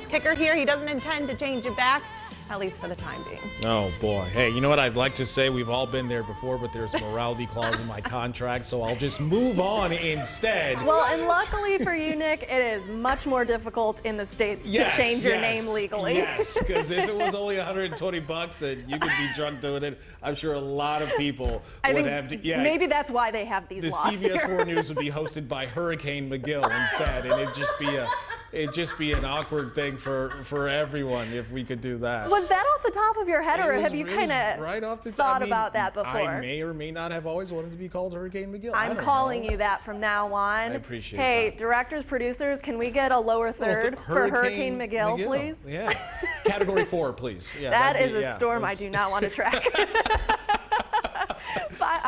Kicker here, he doesn't intend to change it back, at least for the time being. Oh, boy. Hey, you know what I'd like to say? We've all been there before, but there's a morality clause in my contract, so I'll just move on instead. Well, and luckily for you, Nick, it is much more difficult in the States to change your name legally. Yes, because if it was only $120 and you could be drunk doing it, I'm sure a lot of people would have to. Yeah, maybe that's why they have these laws The CBS here. 4 News would be hosted by Hurricane McGill instead, and it'd just be an awkward thing for everyone if we could do that. Was that off the top of your head, or have you kind of right off the top? thought about that before? I may or may not have always wanted to be called Hurricane McGill. I'm calling you that from now on. I appreciate Hey, that. Directors, producers, can we get a lower third for Hurricane McGill, please? Yeah. Category 4, please. Yeah, that is a storm I do not want to track.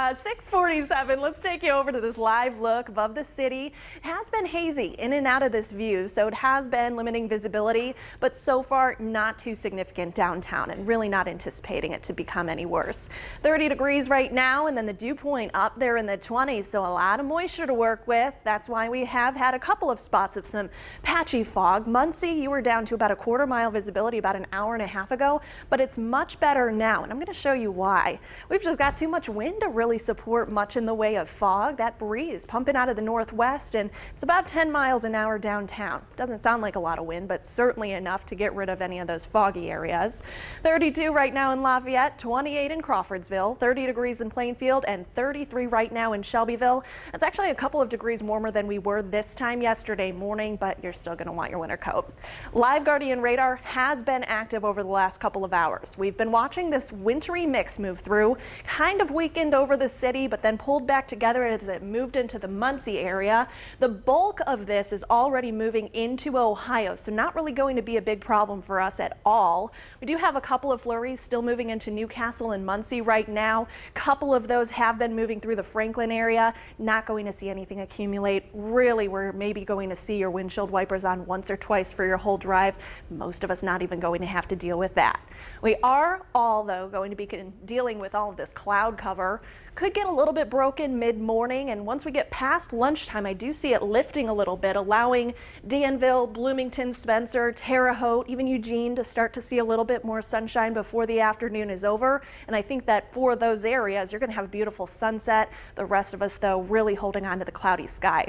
647, let's take you over to this live look above the city. It has been hazy in and out of this view, so it has been limiting visibility, but so far not too significant downtown, and really not anticipating it to become any worse. 30 degrees right now, and then the dew point up there in the 20s, so a lot of moisture to work with. That's why we have had a couple of spots of some patchy fog. Muncie, you were down to about a quarter-mile visibility about an hour and a half ago, but it's much better now, and I'm going to show you why. We've just got too much wind to really support much in the way of fog. That breeze pumping out of the northwest, and it's about 10 miles an hour downtown. Doesn't sound like a lot of wind, but certainly enough to get rid of any of those foggy areas. 32 right now in Lafayette, 28 in Crawfordsville, 30 degrees in Plainfield, and 33 right now in Shelbyville. It's actually a couple of degrees warmer than we were this time yesterday morning, but you're still going to want your winter coat. Live Guardian radar has been active over the last couple of hours. We've been watching this wintry mix move through, kind of weakened over the city, but then pulled back together as it moved into the Muncie area. The bulk of this is already moving into Ohio, so not really going to be a big problem for us at all. We do have a couple of flurries still moving into Newcastle and Muncie right now. A couple of those have been moving through the Franklin area. Not going to see anything accumulate. Really, we're maybe going to see your windshield wipers on once or twice for your whole drive. Most of us not even going to have to deal with that. We are all, though, going to be dealing with all of this cloud cover. Could get a little bit broken mid-morning, and once we get past lunchtime, I do see it lifting a little bit, allowing Danville, Bloomington, Spencer, Terre Haute, even Eugene to start to see a little bit more sunshine before the afternoon is over. And I think that for those areas, you're going to have a beautiful sunset. The rest of us, though, really holding on to the cloudy sky.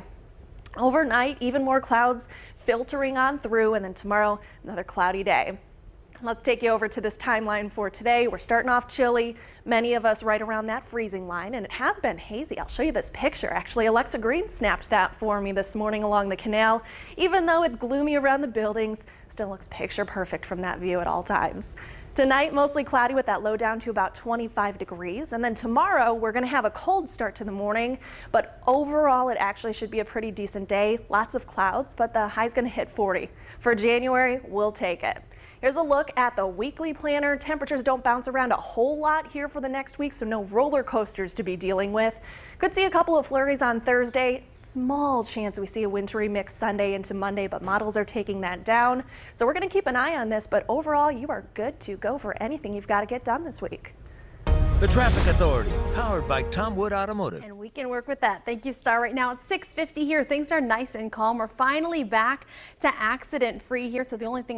Overnight, even more clouds filtering on through, and then tomorrow, another cloudy day. Let's take you over to this timeline for today. We're starting off chilly, many of us right around that freezing line, and it has been hazy. I'll show you this picture. Actually, Alexa Green snapped that for me this morning along the canal. Even though it's gloomy around the buildings, still looks picture perfect from that view at all times. Tonight, mostly cloudy with that low down to about 25 degrees. And then tomorrow, we're going to have a cold start to the morning. But overall, it actually should be a pretty decent day. Lots of clouds, but the high's going to hit 40. For January, we'll take it. Here's a look at the weekly planner. Temperatures don't bounce around a whole lot here for the next week, so no roller coasters to be dealing with. Could see a couple of flurries on Thursday. Small chance we see a wintry mix Sunday into Monday, but models are taking that down. So we're going to keep an eye on this, but overall, you are good to go for anything you've got to get done this week. The Traffic Authority, powered by Tom Wood Automotive. And we can work with that. Thank you, Star. Right now it's 6:50 here. Things are nice and calm. We're finally back to accident free here. So the only thing